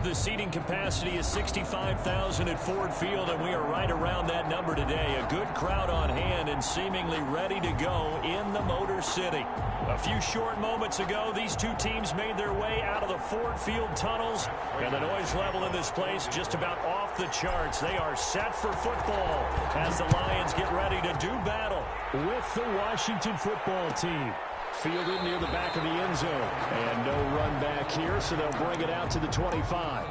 The seating capacity is 65,000 at Ford Field, and we are right around that number today. A good crowd on hand and seemingly ready to go in the Motor City. A few short moments ago, these two teams made their way out of the Ford Field tunnels, and the noise level in this place just about off the charts. They are set for football as the Lions get ready to do battle with the Washington football team. Fielded near the back of the end zone. And no run back here, so they'll bring it out to the 25.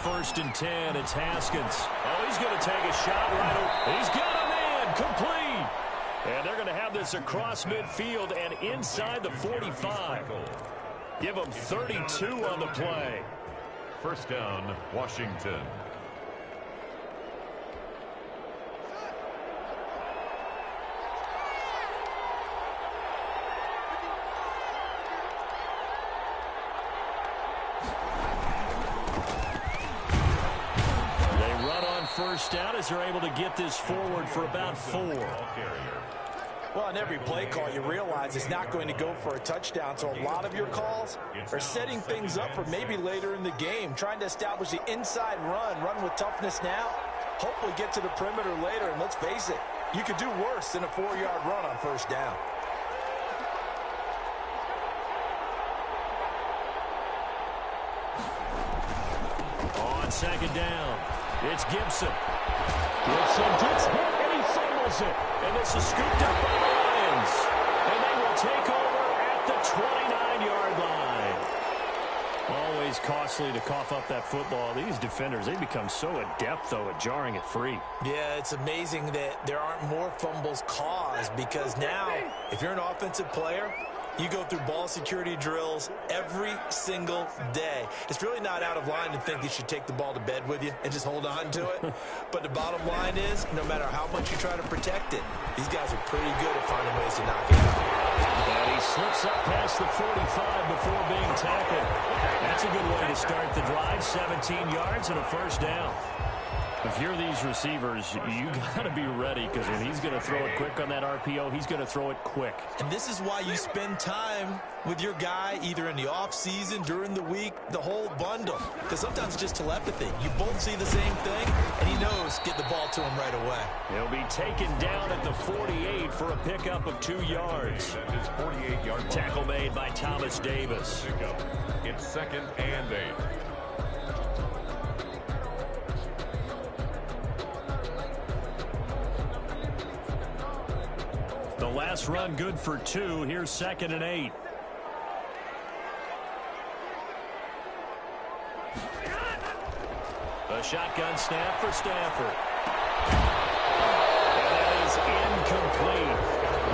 First and 10, it's Haskins. Oh, he's going to take a shot right away. He's got him in, complete. And they're going to have this across midfield and inside the 45. Give them 32 on the play. First down, Washington. First down as they're able to get this forward for about 4. Well, on every play call, you realize it's not going to go for a touchdown, so a lot of your calls are setting things up for maybe later in the game, trying to establish the inside run with toughness now, hopefully get to the perimeter later, and let's face it, you could do worse than a 4-yard run on first down. On second down. It's Gibson. Gibson gets hit, and he fumbles it. And this is scooped up by the Lions. And they will take over at the 29-yard line. Always costly to cough up that football. These defenders, they become so adept, though, at jarring it free. Yeah, it's amazing that there aren't more fumbles caused because now, if you're an offensive player, you go through ball security drills every single day. It's really not out of line to think you should take the ball to bed with you and just hold on to it. But the bottom line is, no matter how much you try to protect it, these guys are pretty good at finding ways to knock it out. And he slips up past the 45 before being tackled. That's a good way to start the drive. 17 yards and a first down. If you're these receivers, you got to be ready because when he's going to throw it quick on that RPO, he's going to throw it quick. And this is why you spend time with your guy either in the offseason, during the week, the whole bundle. Because sometimes it's just telepathy. You both see the same thing, and he knows get the ball to him right away. He'll be taken down at the 48 for a pickup of 2 yards. That is 48-yard tackle made by Thomas Davis. It's second and 8. The last run good for 2. Here's second and 8. A shotgun snap for Stafford. And that is incomplete.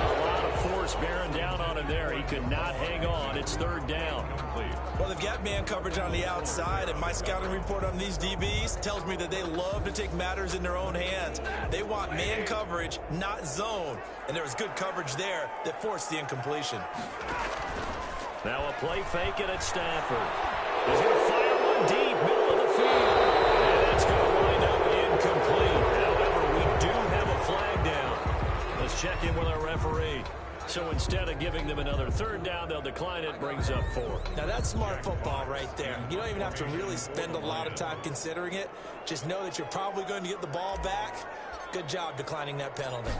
A lot of force bearing down on him there. He could not hang on. It's third down. Well, they've got man coverage on the outside, and my scouting report on these DBs tells me that they love to take matters in their own hands. They want man coverage, not zone. And there was good coverage there that forced the incompletion. Now a play fake it at Stafford. He's going to fire one deep, middle of the field. And that's going to wind up incomplete. However, we do have a flag down. Let's check in with our referee. So instead of giving them another third down, they'll decline it, brings up 4. Now that's smart football right there. You don't even have to really spend a lot of time considering it. Just know that you're probably going to get the ball back. Good job declining that penalty.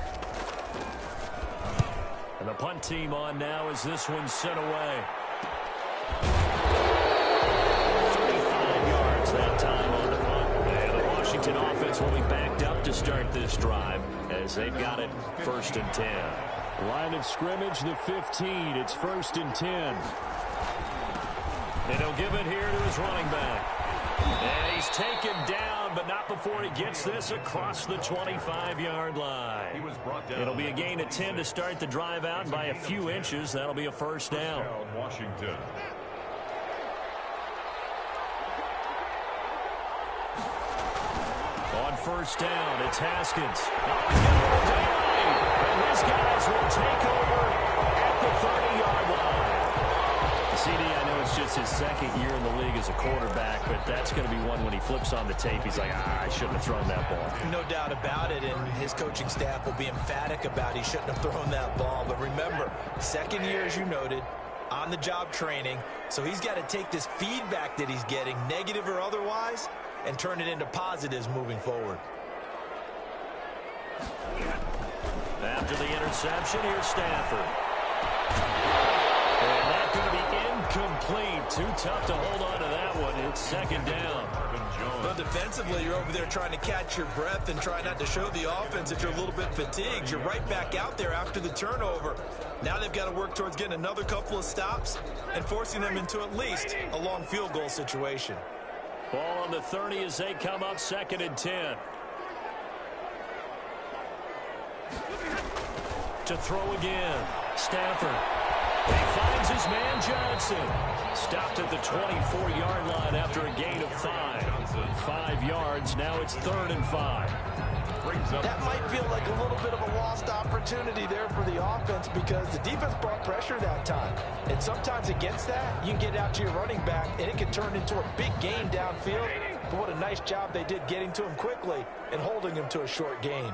And the punt team on now as this one's sent away. 35 yards that time on the punt. And the Washington offense will be backed up to start this drive as they've got it first and 10. Line of scrimmage, the 15. It's first and 10. And he'll give it here to his running back. And he's taken down, but not before he gets this across the 25-yard line. He was brought down. It'll be a gain of 10 to start the drive out, and by a few inches, that'll be a first down. Washington. On first down, it's Haskins. Oh, he's got a daylight. And his guys will take over at the 30-yard line. CD, I know it's just his second year in the league as a quarterback, but that's going to be one when he flips on the tape. He's like, I shouldn't have thrown that ball. No doubt about it, and his coaching staff will be emphatic about he shouldn't have thrown that ball. But remember, second year, as you noted, on-the-job training, so he's got to take this feedback that he's getting, negative or otherwise, and turn it into positives moving forward. After the interception, here's Stafford. And that's going to be incomplete. Too tough to hold on to that one. It's second down. But defensively, you're over there trying to catch your breath and try not to show the offense that you're a little bit fatigued. You're right back out there after the turnover. Now they've got to work towards getting another couple of stops and forcing them into at least a long field goal situation. Ball on the 30 as they come up second and 10. To throw again. Stafford. He finds his man Johnson. Stopped at the 24-yard line after a gain of 5. 5 yards. Now it's 3rd and 5. That might feel like a little bit of a lost opportunity there for the offense because the defense brought pressure that time. And sometimes against that, you can get out to your running back, and it can turn into a big gain downfield. But what a nice job they did getting to him quickly and holding him to a short gain.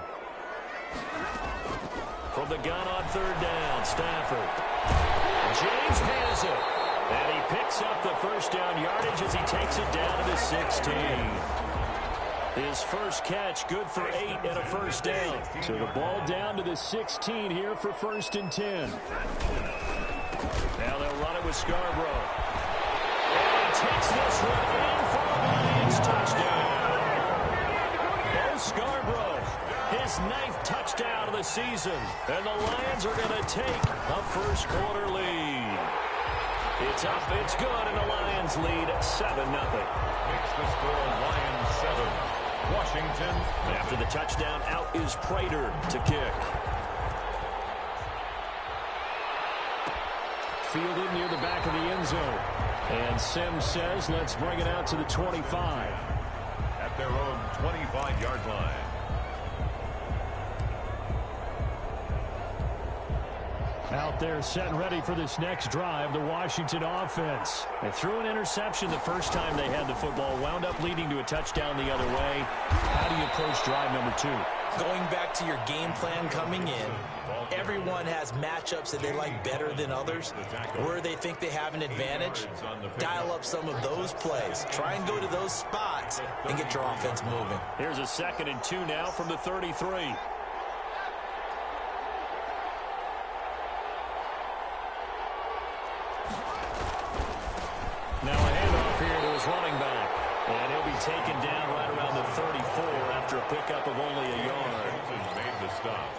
From the gun on 3rd down, Stafford. James has it. And he picks up the first down yardage as he takes it down to the 16. His first catch, good for 8 and a first down. So the ball down to the 16 here for 1st and 10. Now they'll run it with Scarborough. And he takes this one in for a Lions touchdown. Bo Scarborough, his 9th touchdown of the season. And the Lions are going to take a first quarter lead. It's up, it's good, and the Lions lead 7-0. Makes the score Lions 7. Washington. After the touchdown, out is Prater to kick. Fielded near the back of the end zone. And Sims says, let's bring it out to the 25. At their own 25-yard line. Out there set and ready for this next drive, the Washington offense. They threw an interception the first time they had the football, wound up leading to a touchdown the other way. How do you approach drive number 2? Going back to your game plan coming in, everyone has matchups that they like better than others. Where they think they have an advantage, dial up some of those plays. Try and go to those spots and get your offense moving. Here's a 2nd and 2 now from the 33. Now a handoff here to his running back. And he'll be taken down right around the 34 after a pickup of only a yard. Made the stop.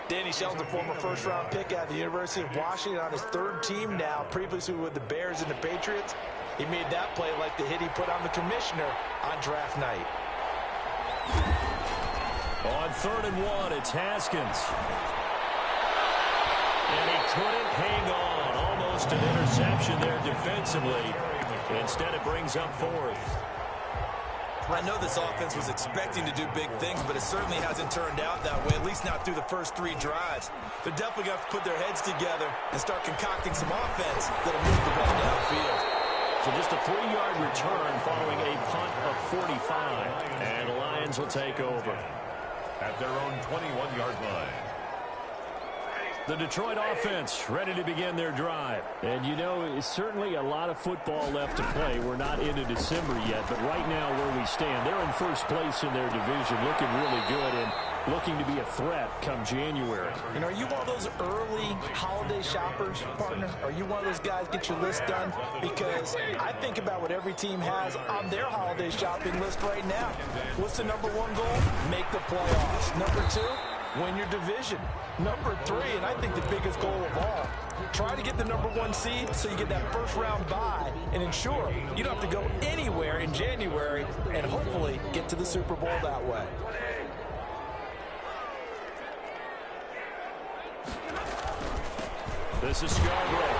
Danny Shelton's a former first-round pick out of the University of Washington on his 3rd team now, previously with the Bears and the Patriots. He made that play like the hit he put on the commissioner on draft night. On 3rd and 1, it's Haskins. And he couldn't hang on. Almost an interception there defensively. Instead, it brings up 4th. I know this offense was expecting to do big things, but it certainly hasn't turned out that way, at least not through the first 3 drives. They're definitely going to have to put their heads together and start concocting some offense that'll move the ball downfield. So just a 3-yard return following a punt of 45. And the Lions will take over. At their own 21-yard line. The Detroit offense ready to begin their drive. And, you know, it's certainly a lot of football left to play. We're not into December yet, but right now where we stand, they're in first place in their division, looking really good and looking to be a threat come January. And are you one of those early holiday shoppers, partner? Are you one of those guys get your list done? Because I think about what every team has on their holiday shopping list right now. What's the number 1 goal? Make the playoffs. Number 2? Win your division. Number 3, and I think the biggest goal of all, try to get the number 1 seed so you get that first-round bye and ensure you don't have to go anywhere in January and hopefully get to the Super Bowl that way. This is Scarborough.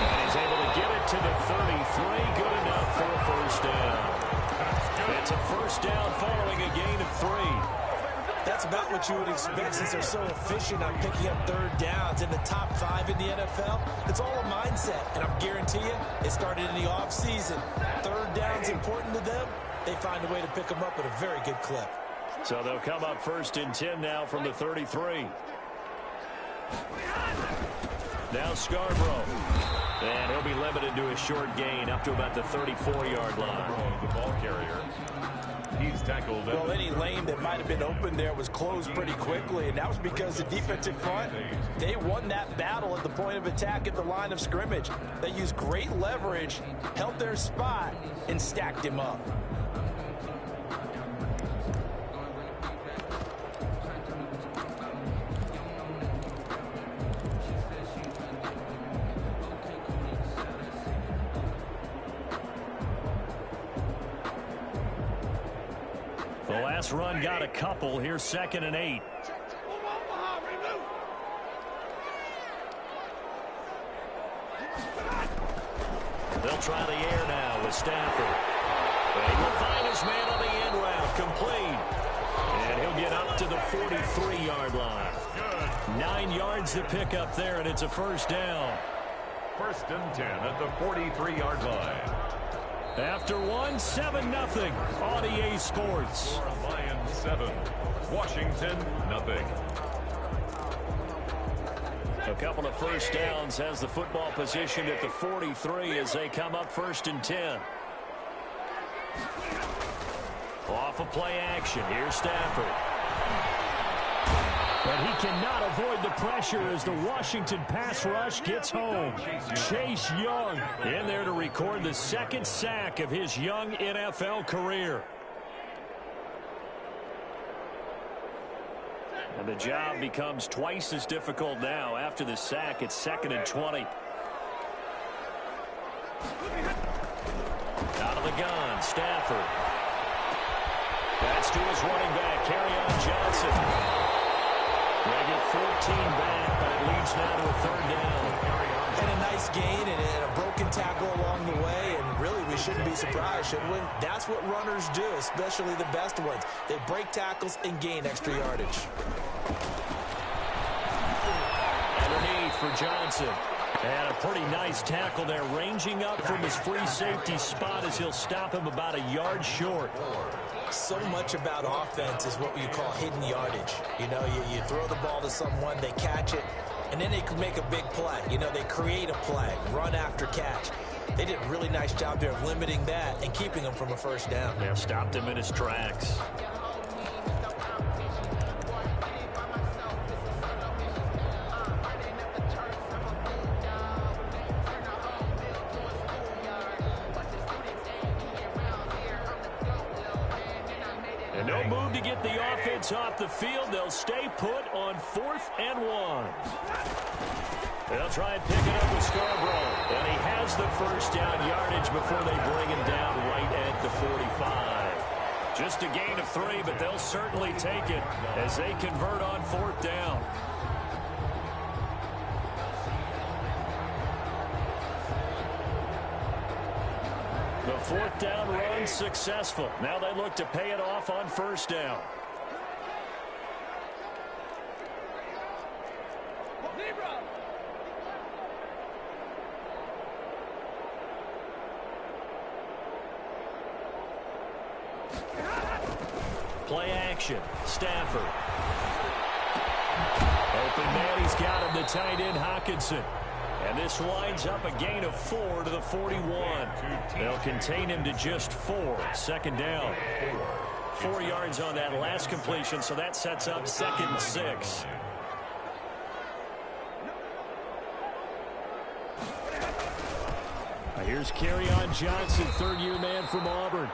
And he's able to get it to the 33. Good enough for a first down. It's a first down following a gain of 3. That's That's about what you would expect since they're so efficient on picking up third downs in the top 5 in the NFL. It's all a mindset, and I'm guarantee you it started in the offseason. Third down's important to them. They find a way to pick them up at a very good clip. So they'll come up 1st and 10 now from the 33. Now Scarborough. And he'll be limited to a short gain up to about the 34-yard line. The ball carrier. He's tackled. Well, any lane that might have been open there was closed pretty quickly, and that was because the defensive front, they won that battle at the point of attack at the line of scrimmage. They used great leverage, held their spot, and stacked him up. The last run got a couple. Here's 2nd and 8. They'll try the air now with Stafford. And he will find his man on the end route. Complete. And he'll get up to the 43-yard line. 9 yards to pick up there, and it's a 1st down. 1st and 10 at the 43-yard line. After 7-0 on EA Sports. Lions 7, Washington nothing. A couple of 1st downs has the football position at the 43 as they come up 1st and 10. Off of play action. Here's Stafford. But he cannot avoid the pressure as the Washington pass rush gets home. Chase Young in there to record the 2nd sack of his young NFL career. And the job becomes twice as difficult now after the sack. It's 2nd and 20. Out of the gun, Stafford. That's to his running back, Kerryon Johnson. They get 14 back, but it leads now to a 3rd down. And a nice gain and a broken tackle along the way, and really we shouldn't be surprised, should we? That's what runners do, especially the best ones. They break tackles and gain extra yardage. Underneath for Johnson. And a pretty nice tackle there, ranging up from his free safety spot as he'll stop him about a yard short. So much about offense is what you call hidden yardage. You know, you throw the ball to someone, they catch it, and then they can make a big play. You know, they create a play, run after catch. They did a really nice job there of limiting that and keeping him from a 1st down. Yeah, stopped him in his tracks. And no move to get the offense off the field. They'll stay put on 4th and 1. They'll try and pick it up with Scarborough. And he has the 1st down yardage before they bring him down right at the 45. Just a gain of 3, but they'll certainly take it as they convert on 4th down. The 4th down run successful. Now they look to pay it off on 1st down. Play action. Stafford. Open man, he's got him, the tight end, Hockenson. And this winds up a gain of 4 to the 41. They'll contain him to just 4. 2nd down. 4 yards on that last completion, so that sets up 2nd and 6. Here's Kerryon Johnson, 3rd-year man from Auburn.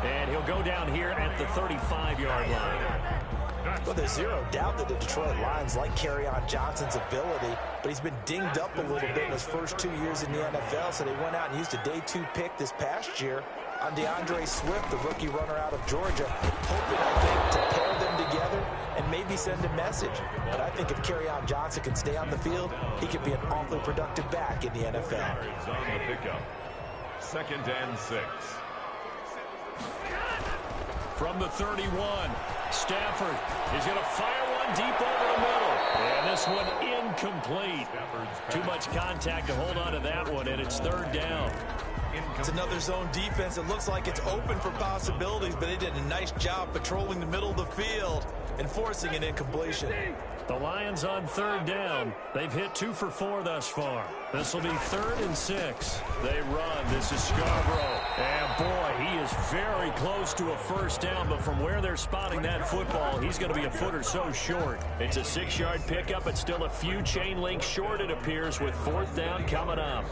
And he'll go down here at the 35-yard line. Well, there's zero doubt that the Detroit Lions like Kerryon Johnson's ability, but he's been dinged up a little bit in his first 2 years in the NFL, so they went out and used a day 2 pick this past year on DeAndre Swift, the rookie runner out of Georgia, hoping, I think, to pair them together and maybe send a message. But I think if Kerryon Johnson can stay on the field, he could be an awfully productive back in the NFL. On the pickup. 2nd and 6. from the 31. Stafford is going to fire one deep over the middle. And this one incomplete. Too much contact to hold on to that one, and it's third down. It's another zone defense. It looks like it's open for possibilities, but they did a nice job patrolling the middle of the field and forcing an incompletion. The Lions on third down. They've hit 2 for 4 thus far. This will be 3rd and 6. They run. This is Scarborough. And, boy, he is very close to a first down, but from where they're spotting that football, he's going to be a foot or so short. It's a 6-yard pickup, but still a few chain links short, it appears, with 4th down coming up.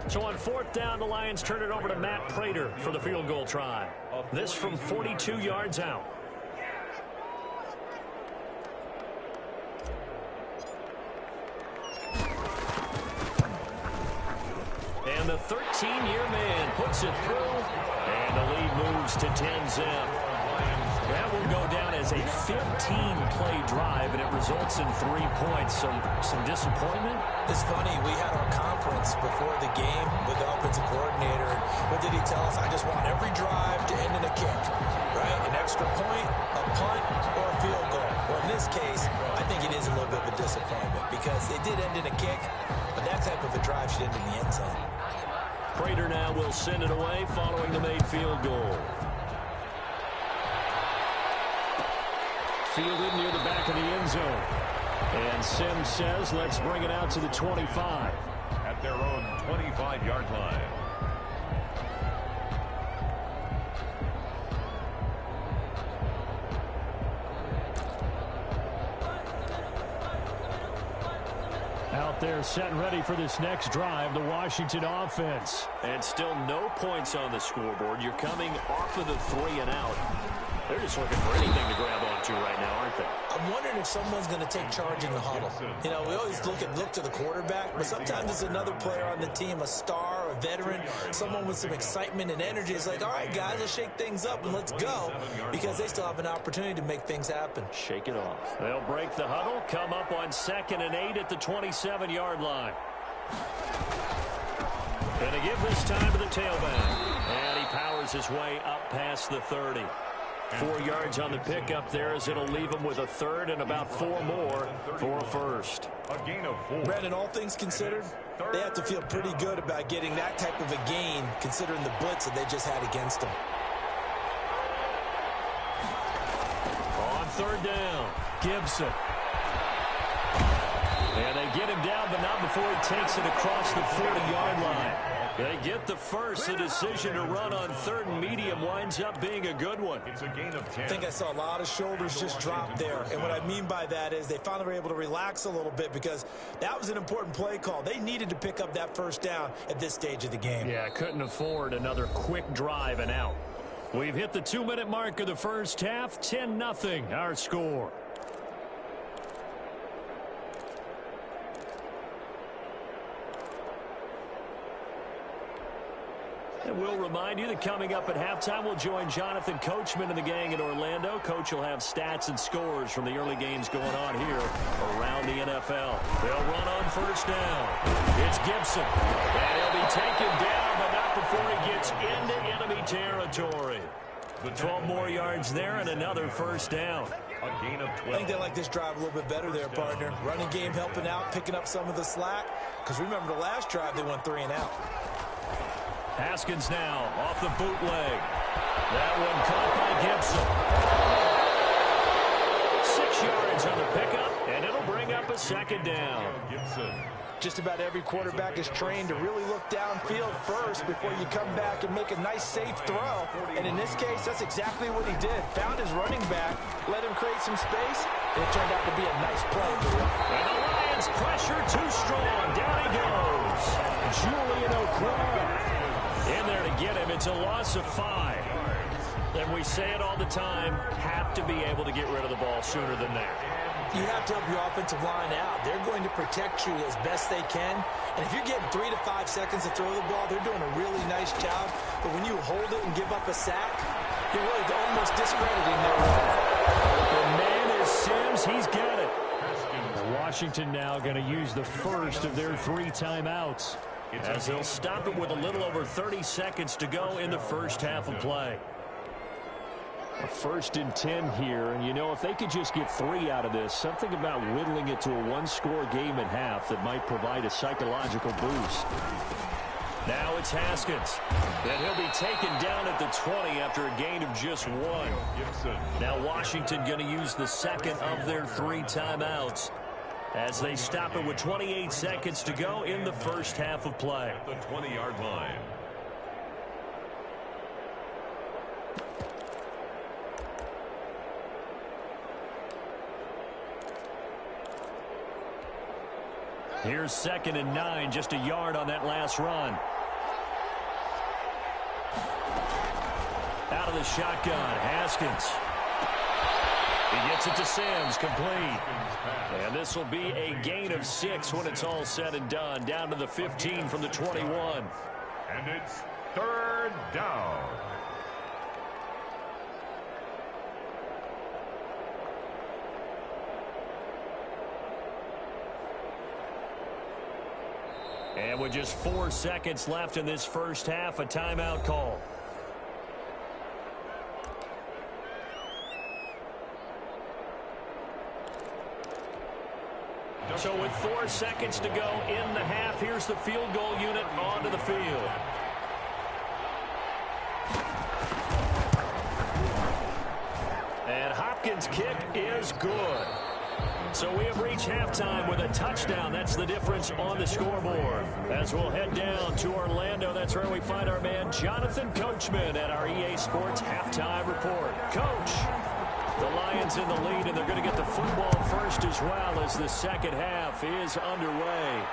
So on 4th down, the Lions turn it over to Matt Prater for the field goal try. This from 42 yards out. And the 13-year man puts it through, and the lead moves to 10-zip. That will go down as a 15-play drive, and it results in 3 points. So some disappointment? It's funny. We had our conference before the game with the offensive coordinator. And what did he tell us? I just want every drive to end in a kick, right? An extra point, a punt, or a field goal. Well, in this case, I think it is a little bit of a disappointment because it did end in a kick, but that type of a drive should end in the end zone. Prater now will send it away following the made field goal. Fielded near the back of the end zone. And Sims says, let's bring it out to the 25. At their own 25-yard line. Out there set and ready for this next drive, the Washington offense. And still no points on the scoreboard. You're coming off of the 3 and out. They're just looking for anything to grab onto right now, aren't they? I'm wondering if someone's going to take charge in the huddle. You know, we always look to the quarterback, but sometimes it's another player on the team, a star, a veteran, someone with some excitement and energy. It's like, all right, guys, let's shake things up and let's go, because they still have an opportunity to make things happen. Shake it off. They'll break the huddle, come up on 2nd and 8 at the 27-yard line. And they give this time to the tailback. And he powers his way up past the 30. 4 yards on the pickup there as it'll leave him with a 3rd and about 4 more for a first. A gain of 4. Brandon, all things considered, they have to feel pretty good about getting that type of a gain considering the blitz that they just had against them. On 3rd down, Gibson. And they get him down, but not before he takes it across the 40-yard line. They get the first. The decision to run on 3rd and medium winds up being a good one. It's a gain of 10. I think I saw a lot of shoulders just drop there. And what I mean by that is they finally were able to relax a little bit because that was an important play call. They needed to pick up that first down at this stage of the game. Yeah, couldn't afford another quick drive and out. We've hit the 2-minute mark of the first half. 10-0 our score. And we'll remind you that coming up at halftime, we'll join Jonathan Coachman and the gang in Orlando. Coach will have stats and scores from the early games going on here around the NFL. They'll run on first down. It's Gibson. And he'll be taken down, but not before he gets into enemy territory. 12 more yards there and another first down. A gain of 12. I think they like this drive a little bit better there, partner. Running game helping out, picking up some of the slack. Because remember the last drive, they went 3 and out. Haskins now off the bootleg. That one caught by Gibson. 6 yards on the pickup, and it'll bring up a 2nd down. Gibson. Just about every quarterback is trained to really look downfield first before you come back and make a nice, safe throw. And in this case, that's exactly what he did. Found his running back, let him create some space, and it turned out to be a nice play for him. And the Lions pressure too strong. Down he goes. Julian O'Croy in there to get him. It's a loss of 5. And we say it all the time, have to be able to get rid of the ball sooner than that. You have to help your offensive line out. They're going to protect you as best they can. And if you're getting 3 to 5 seconds to throw the ball, they're doing a really nice job. But when you hold it and give up a sack, you're really almost discrediting their work. The man is Sims. He's got it. Washington now going to use the first of their 3 timeouts. as they'll stop it with a little over 30 seconds to go in the first half of play. A 1st and 10 here, and you know, if they could just get 3 out of this, something about whittling it to a one-score game at half that might provide a psychological boost. Now it's Haskins, and he'll be taken down at the 20 after a gain of just 1. Now Washington going to use the second of their 3 timeouts as they stop it with 28 seconds to go in the first half of play. At the 20-yard line. Here's 2nd and 9, just a yard on that last run. Out of the shotgun, Haskins. He gets it to Sims, complete. And this will be a gain of 6 when it's all said and done. Down to the 15 from the 21. And it's 3rd down. And with just 4 seconds left in this first half, a timeout call. So with 4 seconds to go in the half, here's the field goal unit onto the field. And Hopkins' kick is good. So we have reached halftime with a touchdown. That's the difference on the scoreboard. As we'll head down to Orlando, that's where we find our man Jonathan Coachman at our EA Sports Halftime Report. Coach, the Lions in the lead, and they're going to get the football first as well as the second half is underway.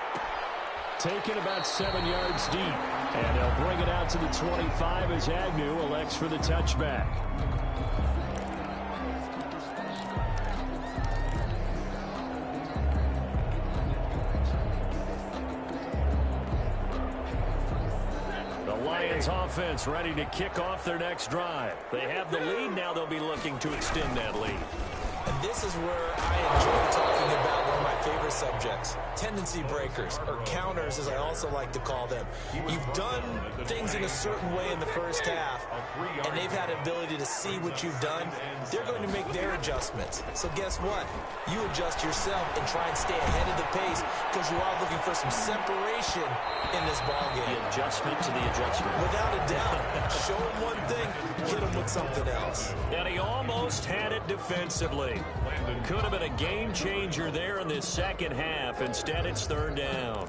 Taken about 7 yards deep, and they'll bring it out to the 25 as Agnew elects for the touchback. Offense ready to kick off their next drive. They have the lead. Now they'll be looking to extend that lead. And this is where I enjoy talking about one of my favorite subjects, tendency breakers, or counters as I also like to call them. You've done things in a certain way in the first half, and they've had an ability to see what you've done. They're going to make their adjustments. So guess what? You adjust yourself and try and stay ahead of the pace because you are looking for some separation in this ballgame. The adjustment to the adjustment. Without a doubt. Show him one thing, hit him with something else. And he almost had it defensively. Could have been a game changer there in this second half. Instead, it's 3rd down.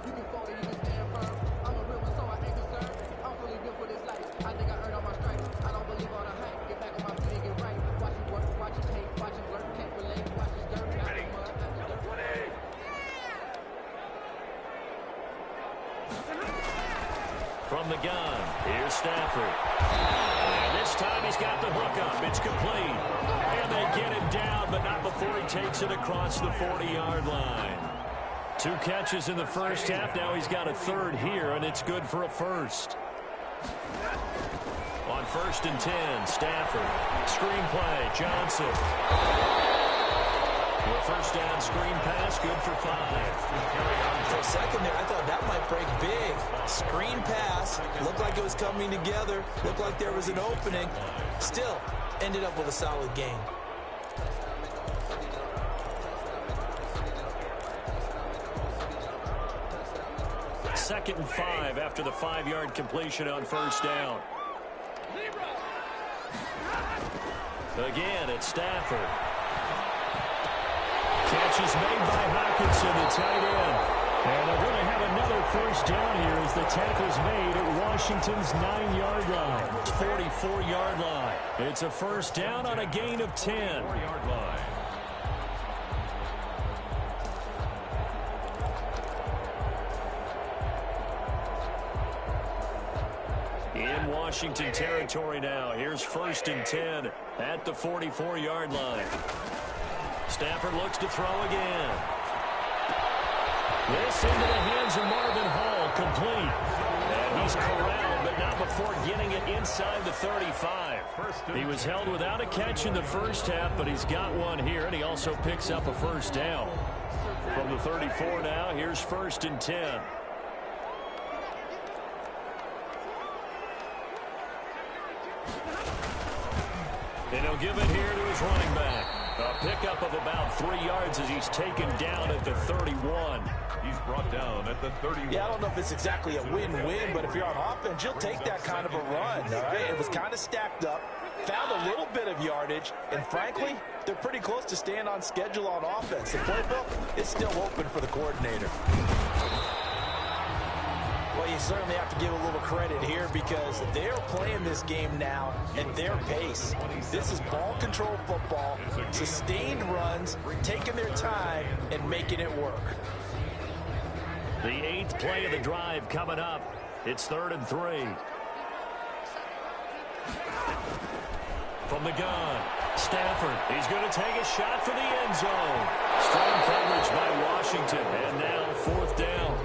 From the gun, here's Stafford. And this time he's got the hook up. It's complete. And they get him down, but not before he takes it across the 40-yard line. 2 catches in the first half. Now he's got a 3rd here, and it's good for a 1st. On 1st and 10, Stafford. Screen play, Johnson. The 1st down screen pass, good for 5. For a second there, I thought that might break big. Screen pass, looked like it was coming together, looked like there was an opening. Still, ended up with a solid gain. Second and 5 after the 5-yard completion on 1st down. Again, it's Stafford. Catch is made by Hawkinson, the tight end. And they're going to have another 1st down here as the tackle's made at Washington's 9-yard line. 44-yard line. It's a 1st down on a gain of 10. 4-yard line. In Washington territory now. Here's 1st and 10 at the 44-yard line. Stafford looks to throw again. This into the hands of Marvin Hall, complete. And he's corralled, but not before getting it inside the 35. He was held without a catch in the first half, but he's got one here, and he also picks up a 1st down. From the 34 now, here's 1st and 10. And he'll give it here to his running back. A pickup of about 3 yards as he's taken down at the 31. He's brought down at the 31. Yeah, I don't know if it's exactly a win-win, but if you're on offense, you'll take that kind of a run, all right? It was kind of stacked up, found a little bit of yardage, and frankly, they're pretty close to staying on schedule on offense. The playbook is still open for the coordinator. Well, you certainly have to give a little credit here because they're playing this game now at their pace. This is ball control football, sustained runs, taking their time, and making it work. The 8th play of the drive coming up. It's 3rd and 3. From the gun, Stafford. He's going to take a shot for the end zone. Strong coverage by Washington, and now 4th down.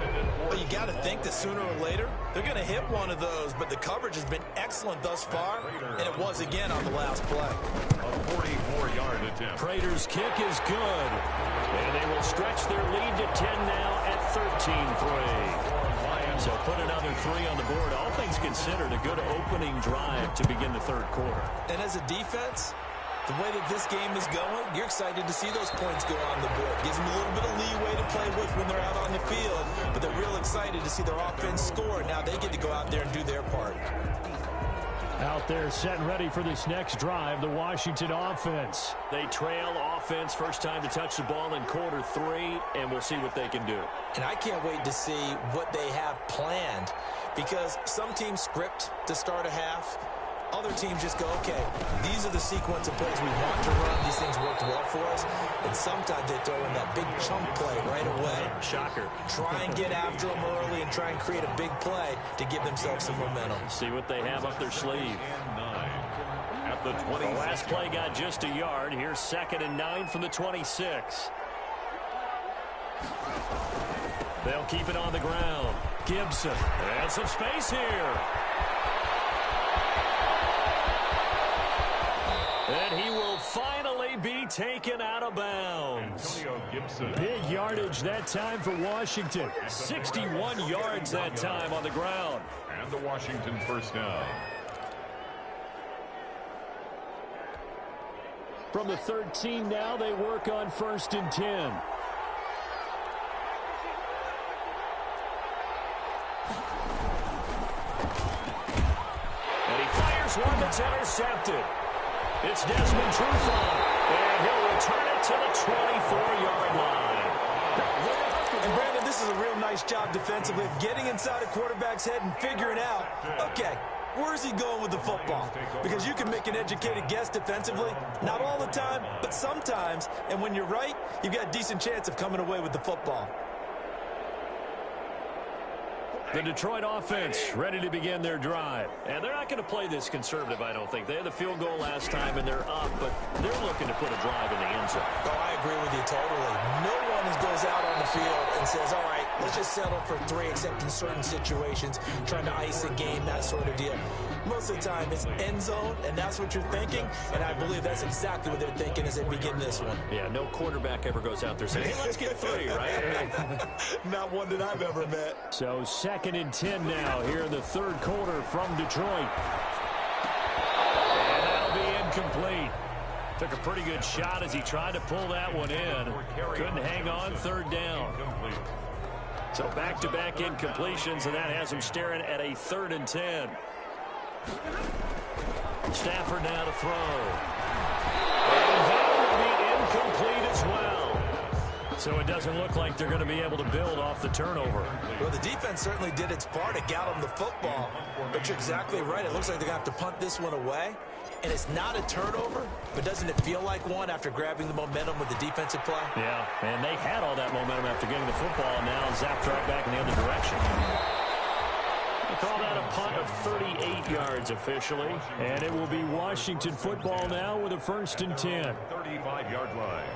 Well, you got to think that sooner or later they're going to hit one of those, but the coverage has been excellent thus far, and it was again on the last play. A 44-yard attempt. Prater's kick is good, and they will stretch their lead to 10 now at 13-3. So put another 3 on the board. All things considered, a good opening drive to begin the 3rd quarter. And as a defense, the way that this game is going, you're excited to see those points go on the board. Gives them a little bit of leeway to play with when they're out on the field, but they're real excited to see their offense score. Now they get to go out there and do their part. Out there set and ready for this next drive, the Washington offense. They trail offense, first time to touch the ball in quarter 3, and we'll see what they can do. And I can't wait to see what they have planned because some teams script to start a half. Other teams just go, okay, these are the sequence of plays we want to run. These things worked well for us. And sometimes they throw in that big chunk play right away. Shocker. Try and get after them early and try and create a big play to give themselves some momentum. See what they have up their sleeve. At the 20. The last play got just a yard. Here's 2nd and 9 from the 26. They'll keep it on the ground. Gibson. And some space here. And he will finally be taken out of bounds. Big yardage that time for Washington. 61 yards that time on the ground. And the Washington first down. From the 13 now, they work on 1st and 10. And he fires one that's intercepted. It's Desmond Trufant, and he'll return it to the 24-yard line. And Brandon, this is a real nice job defensively of getting inside a quarterback's head and figuring out, okay, where's he going with the football? Because you can make an educated guess defensively, not all the time, but sometimes, and when you're right, you've got a decent chance of coming away with the football. The Detroit offense ready to begin their drive. And they're not going to play this conservative, I don't think. They had the field goal last time, and they're up, but they're looking to put a drive in the end zone. Oh, I agree with you totally. No one goes out on the field and says, all right, let's just settle for 3, except in certain situations, trying to ice a game, that sort of deal. Most of the time, it's end zone, and that's what you're thinking, and I believe that's exactly what they're thinking as they begin this one. Yeah, no quarterback ever goes out there saying, hey, let's get 3, right? Not one that I've ever met. So 2nd and 10 now here in the 3rd quarter from Detroit. And that'll be incomplete. Took a pretty good shot as he tried to pull that one in. Couldn't hang on, 3rd down. So back-to-back incompletions, and that has him staring at a 3rd and 10. Stafford now to throw. And that will be incomplete as well. So it doesn't look like they're going to be able to build off the turnover. Well, the defense certainly did its part to get them the football. But you're exactly right. It looks like they're going to have to punt this one away. And it's not a turnover, but doesn't it feel like one after grabbing the momentum with the defensive play? Yeah, and they had all that momentum after getting the football, and now zapped right back in the other direction. They call that a punt of 38 yards officially, and it will be Washington football now with a 1st and 10. 35-yard line.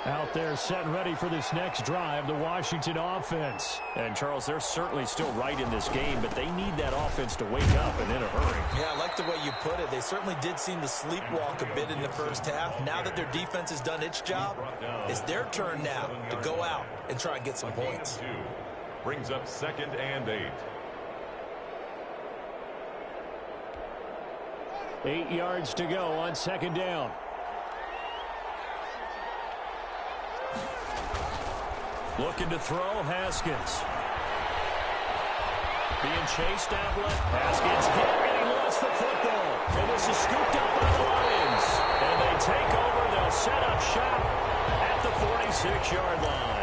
Out there set and ready for this next drive, the Washington offense. And, Charles, they're certainly still right in this game, but they need that offense to wake up and in a hurry. Yeah, I like the way you put it. They certainly did seem to sleepwalk a bit in the first half. Now that their defense has done its job, it's their turn now to go out and try and get some points. Brings up 2nd and 8. 8 yards to go on second down. Looking to throw, Haskins. Being chased out left. Haskins hit, and he lost the football. And this is scooped up by the Lions. And they take over. They'll set up shop at the 46-yard line.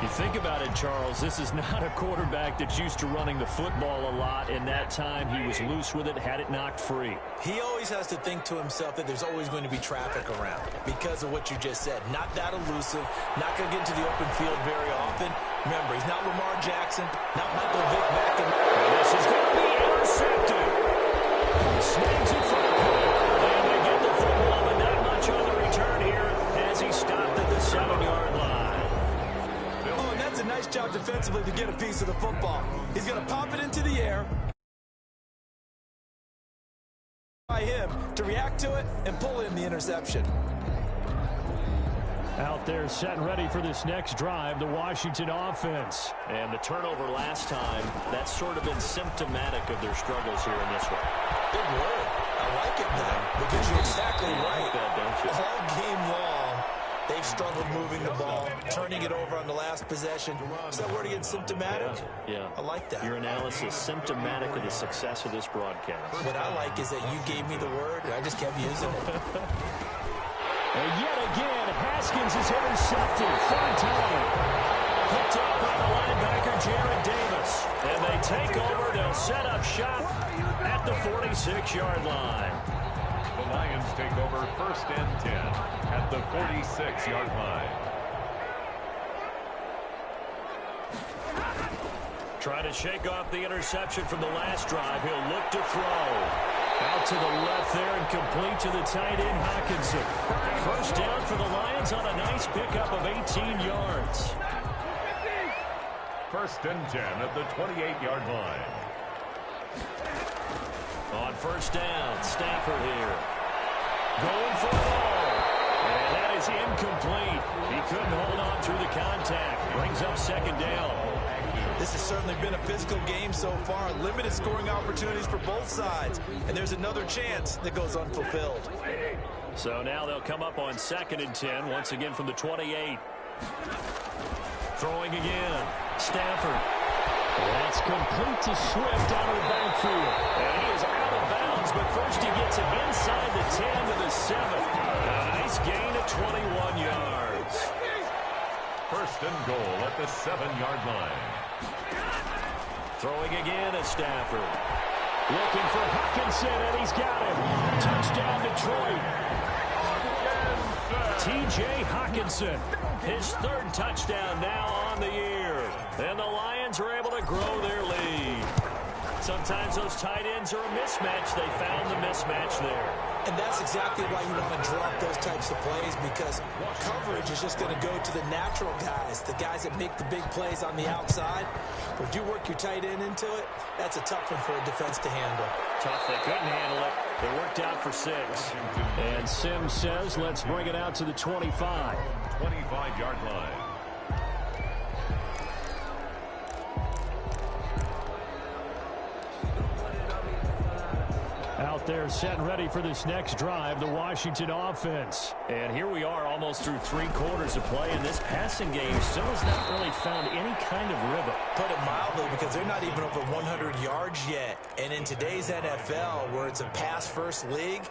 You think about it, Charles, this is not a quarterback that's used to running the football a lot. In that time, he was loose with it, had it knocked free. He always has to think to himself that there's always going to be traffic around because of what you just said. Not that elusive, not going to get into the open field very often. Remember, he's not Lamar Jackson, not Michael Vick back in. This is going to be intercepted. Snags it for a punt. And they get the football, but not much on the return here as he stopped at the 7-yard line. Oh, and that's a nice job defensively to get a piece of the football. He's going to pop it into the air by him to react to it and pull in the interception. Out there set and ready for this next drive, the Washington offense. And the turnover last time, that's sort of been symptomatic of their struggles here in this one. Big word. I like it now because you're exactly right. All game long, they've struggled moving the ball, turning it over on the last possession. Is that word again, symptomatic? Yeah. I like that. Your analysis, symptomatic of the success of this broadcast. What I like is that you gave me the word, and I just kept using it. And yet again, Haskins is intercepted. Third time. Picked up by the linebacker, Jared Davis. And they take over. They'll set up shop at the 46-yard line. The Lions take over 1st and 10 at the 46-yard line. Trying to shake off the interception from the last drive. He'll look to throw. Out to the left there and complete to the tight end, Hawkinson. First down for the Lions on a nice pickup of 18 yards. 1st and 10 at the 28-yard line. On first down, Stafford here. Going for the ball. And that is incomplete. He couldn't hold on through the contact. Brings up second down. This has certainly been a physical game so far. Limited scoring opportunities for both sides. And there's another chance that goes unfulfilled. So now they'll come up on 2nd and 10, once again from the 28. Throwing again. Stafford. That's complete to Swift out of the backfield. And he is out of bounds, but first he gets it inside the 10 to the 7. A nice gain of 21 yards. 1st and goal at the 7-yard line. Throwing again at Stafford. Looking for Hawkinson, and he's got him. Touchdown, Detroit. T.J. Hawkinson, his 3rd touchdown now on the year. And the Lions are able to grow their lead. Sometimes those tight ends are a mismatch. They found the mismatch there. And that's exactly why you want to drop those types of plays, because coverage is just going to go to the natural guys, the guys that make the big plays on the outside. But if you work your tight end into it, that's a tough one for a defense to handle. Tough. They couldn't handle it. They worked out for 6. And Sims says, let's bring it out to the 25. 25-yard line. Out there set and ready for this next drive, the Washington offense. And here we are almost through 3 quarters of play, and this passing game still has not really found any kind of rhythm. Put it mildly, because they're not even over 100 yards yet. And in today's NFL, where it's a pass-first league,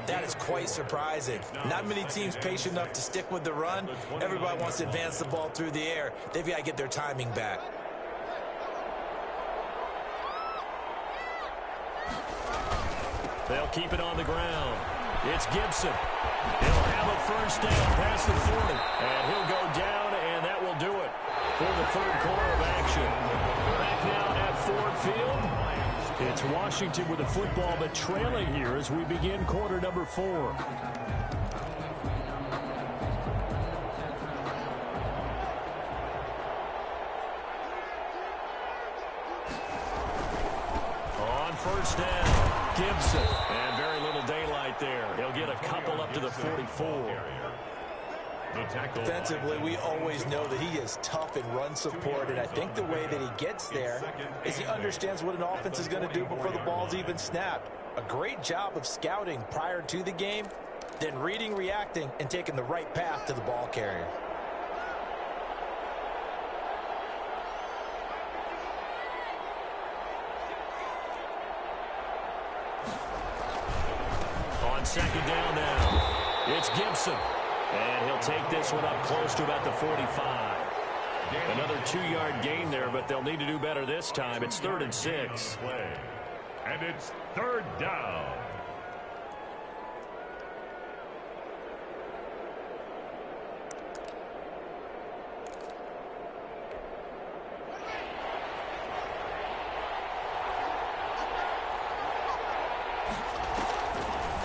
that is quite surprising. Not many teams patient enough to stick with the run. Everybody wants to advance the ball through the air. They've got to get their timing back. They'll keep it on the ground. It's Gibson. He'll have a first down past the 40. And he'll go down, and that will do it for the 3rd quarter of action. Back now at Ford Field. It's Washington with the football, but trailing here as we begin quarter number 4. On first down. Gibson, and very little daylight there. He'll get a couple up to the 44. Defensively, we always know that he is tough in run support, and I think the way that he gets there is he understands what an offense is going to do before the ball's even snapped. A great job of scouting prior to the game, then reading, reacting, and taking the right path to the ball carrier. On second down now, it's Gibson. And he'll take this one up close to about the 45. Another 2-yard gain there, but they'll need to do better this time. It's 3rd and 6. And it's 3rd down.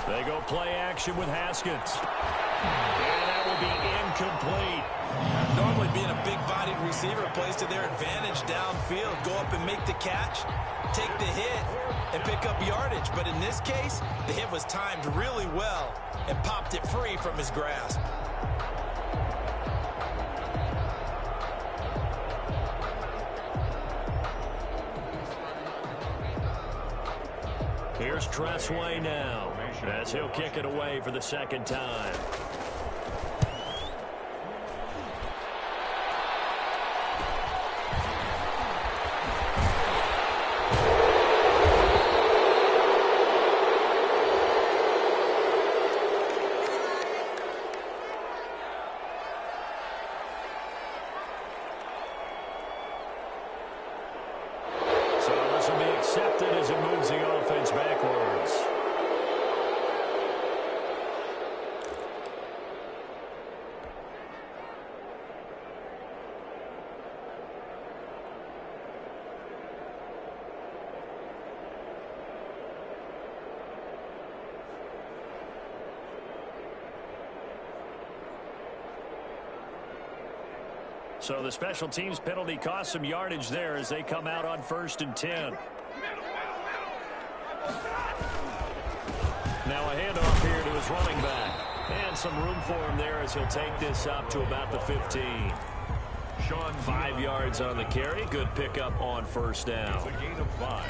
They go play action with Haskins. And that will be incomplete. Normally being a big-bodied receiver plays to their advantage downfield. Go up and make the catch, take the hit, and pick up yardage. But in this case, the hit was timed really well and popped it free from his grasp. Here's Tressway now, as he'll kick it away for the second time. Accepted as it moves the offense backwards. So the special teams penalty cost some yardage there as they come out on 1st and 10. Now a handoff here to his running back. And some room for him there as he'll take this up to about the 15. 5 yards on the carry. Good pickup on 1st down.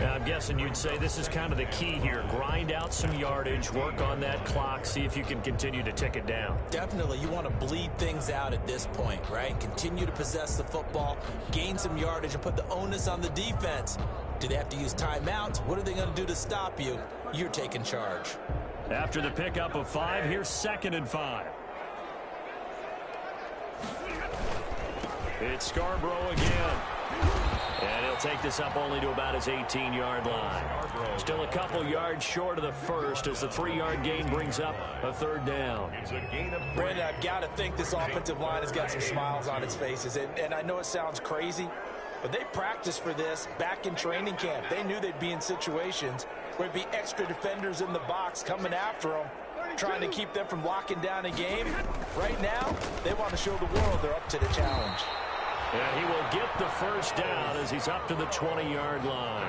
I'm guessing you'd say this is kind of the key here. Grind out some yardage, work on that clock, see if you can continue to tick it down. Definitely. You want to bleed things out at this point, right? Continue to possess the football, gain some yardage, and put the onus on the defense. Do they have to use timeouts? What are they going to do to stop you? You're taking charge. After the pickup of 5, here's 2nd and 5. It's Scarborough again. And he'll take this up only to about his 18-yard line. Still a couple yards short of the first as the 3-yard gain brings up a 3rd down. Brandon, I've got to think this offensive line has got some smiles on its faces. And I know it sounds crazy, but they practiced for this back in training camp. They knew they'd be in situations where there'd be extra defenders in the box coming after them, trying to keep them from locking down a game. Right now, they want to show the world they're up to the challenge. And he will get the 1st down as he's up to the 20-yard line.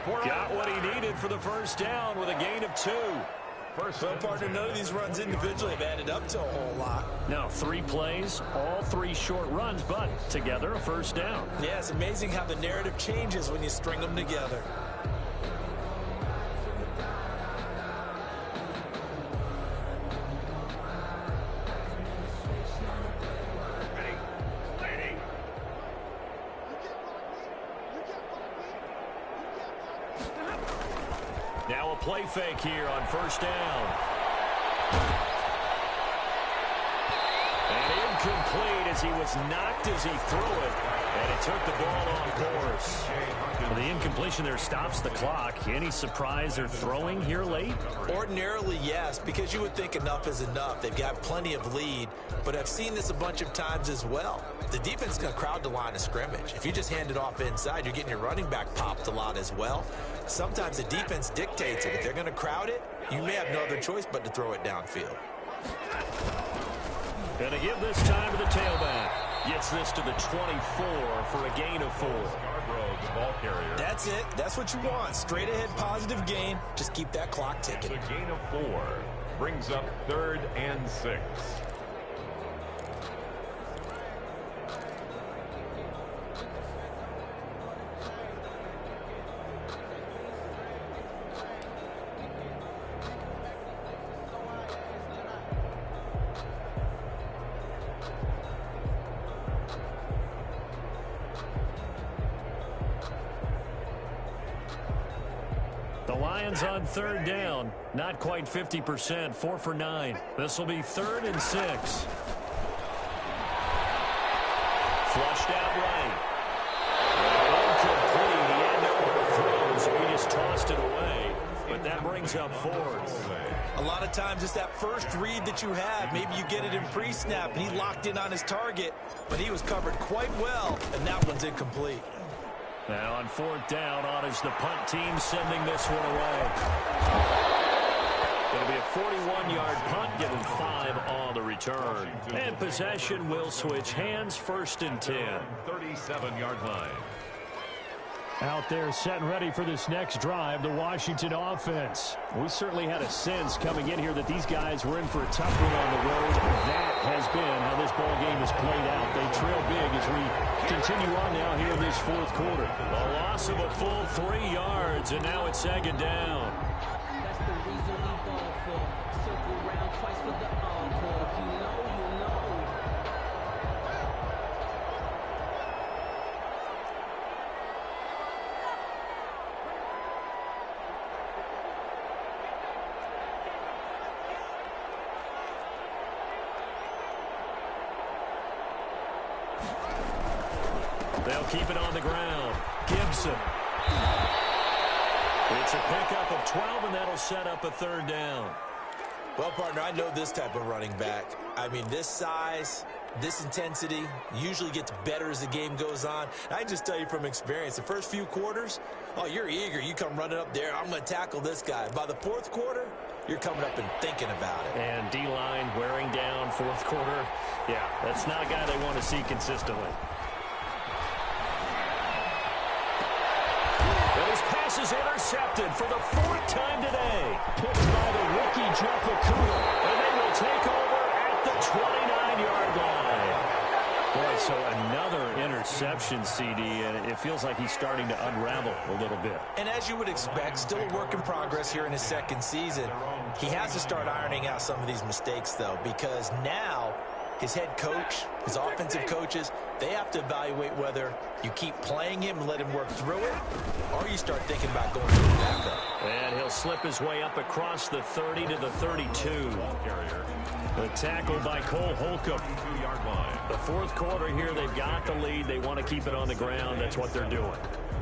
Got what he needed for the 1st down with a gain of 2. Well, partner, none of these runs individually have added up to a whole lot. Now 3 plays, all 3 short runs, but together a 1st down. Yeah, it's amazing how the narrative changes when you string them together. Now a play fake here on 1st down. And incomplete as he was knocked as he threw it. And he took the ball off course. Well, the incompletion there stops the clock. Any surprise they're throwing here late? Ordinarily, yes, because you would think enough is enough. They've got plenty of lead, but I've seen this a bunch of times as well. The defense is going to crowd the line of scrimmage. If you just hand it off inside, you're getting your running back popped a lot as well. Sometimes the defense dictates it. If they're going to crowd it, you may have no other choice but to throw it downfield. Going to give this time to the tailback. Gets this to the 24 for a gain of 4. The ball carrier. That's it. That's what you want. Straight ahead positive gain. Just keep that clock ticking. The gain of 4 brings up 3rd and 6. The Lions on third down. Not quite 50%. 4 for 9. This will be 3rd and 6. Flushed out right. Incomplete. He had nowhere to throw, so he just tossed it away. But that brings up 4th. A lot of times it's that first read that you have. Maybe you get it in pre-snap, and he locked in on his target, but he was covered quite well, and that one's incomplete. Now on 4th down, on is the punt team sending this one away. It'll be a 41-yard punt, giving 5 on the return. And possession will switch hands, 1st and 10. 37-yard line. Out there set and ready for this next drive, the Washington offense. We certainly had a sense coming in here that these guys were in for a tough one on the road. That has been how this ball game has played out. They trail big as we continue on now here in this 4th quarter. A loss of a full 3 yards, and now it's 2nd down. That's the reason we ball for. Circle round twice for the encore. If you know, you know. They'll keep it on the ground. Gibson. It's a pickup of 12, and that'll set up a 3rd down. Well, partner, I know this type of running back. I mean, this size, this intensity usually gets better as the game goes on. And I can just tell you from experience, the first few quarters, oh, you're eager. You come running up there, I'm going to tackle this guy. By the 4th quarter, you're coming up and thinking about it. And D-line wearing down 4th quarter. Yeah, that's not a guy they want to see consistently. His pass is intercepted for the 4th time today. Picked by the rookie Jeff Okudah. And they will take over at the 29-yard line. Boy, so another interception, CD, and it feels like he's starting to unravel a little bit. And as you would expect, still a work in progress here in his 2nd season. He has to start ironing out some of these mistakes, though, because now his head coach, his offensive coaches, they have to evaluate whether you keep playing him and let him work through it, or you start thinking about going to the backup. And he'll slip his way up across the 30 to the 32. The tackle by Cole Holcomb. The 4th quarter here, they've got the lead. They want to keep it on the ground. That's what they're doing.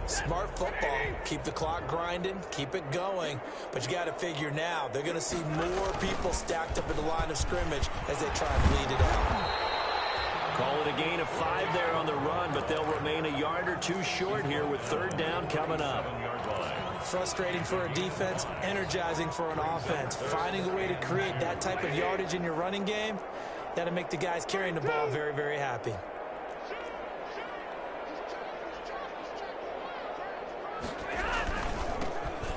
Smart football. Keep the clock grinding. Keep it going. But you got to figure now, they're going to see more people stacked up at the line of scrimmage as they try and bleed it out. Call it a gain of 5 there on the run, but they'll remain a yard or 2 short here with 3rd down coming up. Frustrating for a defense, energizing for an offense. Finding a way to create that type of yardage in your running game, that'll make the guys carrying the ball very, very happy.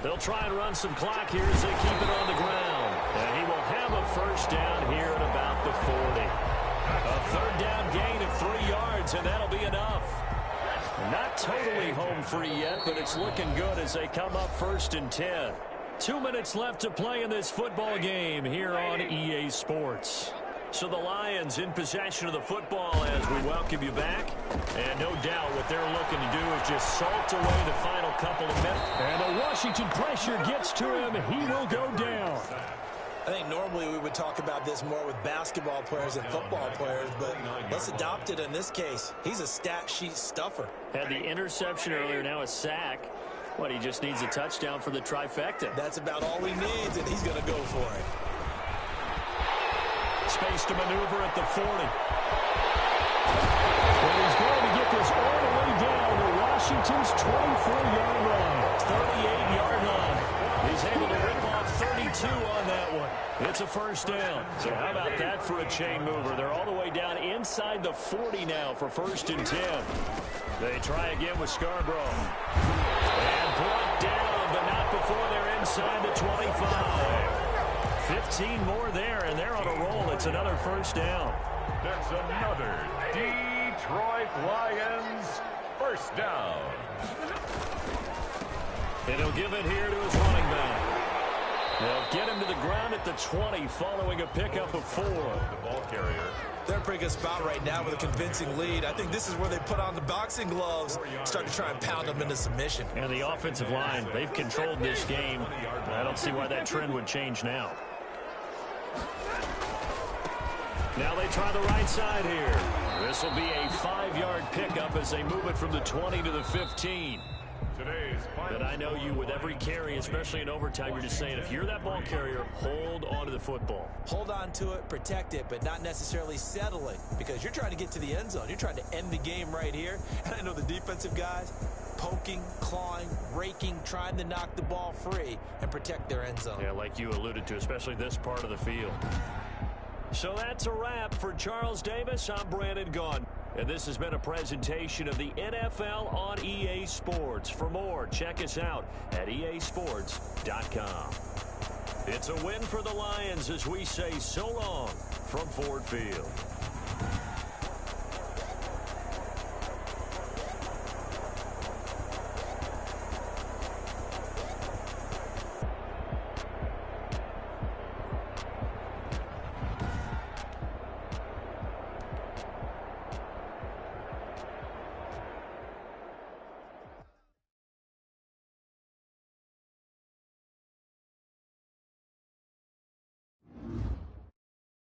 They'll try and run some clock here as they keep it on the ground. And he will have a 1st down here at about the 40. A 3rd down gain of 3 yards, and that'll be enough. Not totally home free yet, but it's looking good as they come up 1st and 10. 2 minutes left to play in this football game here on EA Sports. So the Lions in possession of the football as we welcome you back. And no doubt what they're looking to do is just salt away the final couple of minutes. And the Washington pressure gets to him. He will go down. I think normally we would talk about this more with basketball players and football players, but let's adopt it in this case. He's a stat sheet stuffer. Had the interception earlier, now a sack. What, he just needs a touchdown for the trifecta. That's about all he needs, and he's going to go for it. Space to maneuver at the 40. And he's going to get this all the way down to Washington's 24-yard line. 38-yard line. He's able to rip off 32 on that one. It's a 1st down. So how about that for a chain mover? They're all the way down inside the 40 now for 1st and 10. They try again with Scarborough. And brought down, but not before they're inside the 25. 15 more there, and they're on a roll. It's another 1st down. That's another Detroit Lions 1st down. And he'll give it here to his running back. They'll get him to the ground at the 20 following a pickup of 4. The ball carrier. They're in a pretty good spot right now with a convincing lead. I think this is where they put on the boxing gloves, start to try and pound them into submission. And the offensive line, they've controlled this game. I don't see why that trend would change now. Now they try the right side here. This will be a 5-yard pickup as they move it from the 20 to the 15. But I know you, with every carry, especially in overtime, you're just saying, if you're that ball carrier, hold on to the football. Hold on to it, protect it, but not necessarily settle it, because you're trying to get to the end zone. You're trying to end the game right here. And I know the defensive guys, poking, clawing, raking, trying to knock the ball free and protect their end zone. Yeah, like you alluded to, especially this part of the field. So that's a wrap for Charles Davis. I'm Brandon Gaudin. And this has been a presentation of the NFL on EA Sports. For more, check us out at easports.com. It's a win for the Lions as we say so long from Ford Field.